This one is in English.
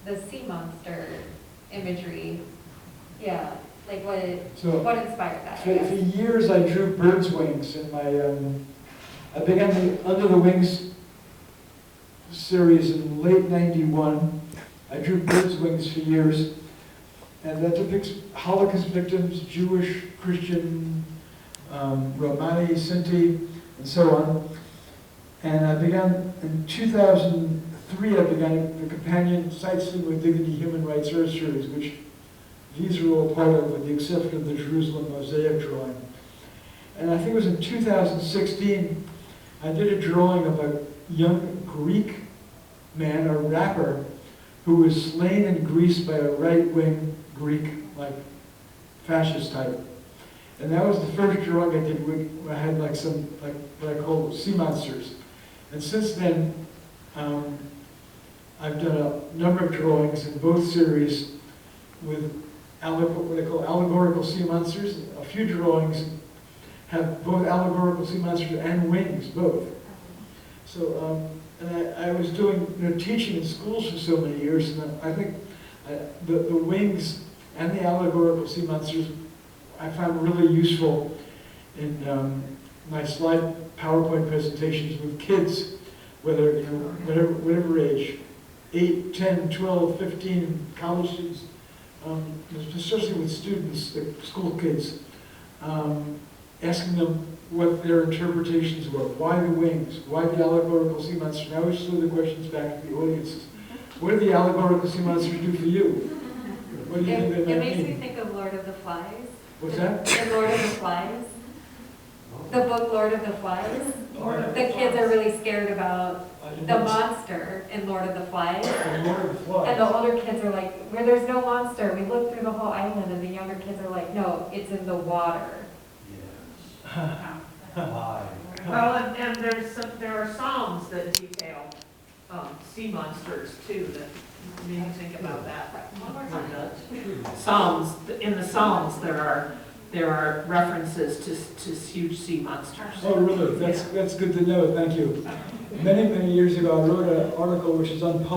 the sea monster imagery. Yeah, like what inspired that? For years I drew birds' wings in my, I began the Under the Wings series in late '91. I drew birds' wings for years, and that depicts Holocaust victims, Jewish, Christian, Romani, Sinti, and so on. And I began, in 2003, I began the companion Sightseeing with Dignity Human Rights Earth series, which these are all part of, with the exception of the Jerusalem mosaic drawing. And I think it was in 2016, I did a drawing of a young Greek man, a rapper, who was slain in Greece by a right-wing Greek, like, fascist type. And that was the first drawing I did where I had like some, like what I call sea monsters. And since then, I've done a number of drawings in both series with what I call allegorical sea monsters. A few drawings have both allegorical sea monsters and wings, both. So, and I was doing, teaching in schools for so many years, and I think the wings and the allegorical sea monsters I found really useful in my slide PowerPoint presentations with kids, whether, whatever age, 8, 10, 12, 15, college students, especially with students, the school kids, asking them what their interpretations were. Why the wings? Why the allegorical sea monsters? And I always throw the questions back to the audiences. What do the allegorical sea monsters do for you? What do you think they might mean? It makes me think of Lord of the Flies. What's that? The Lord of the Flies. The book Lord of the Flies. The kids are really scared about the monster in Lord of the Flies. Lord of the Flies. And the older kids are like, where there's no monster. We looked through the whole island, and the younger kids are like, no, it's in the water. Well, and there are psalms that detail sea monsters too, that made me think about that. Psalms, in the Psalms there are references to huge sea monsters. Oh, really? That's good to know. Thank you. Many years ago, I wrote an article which is unpublished.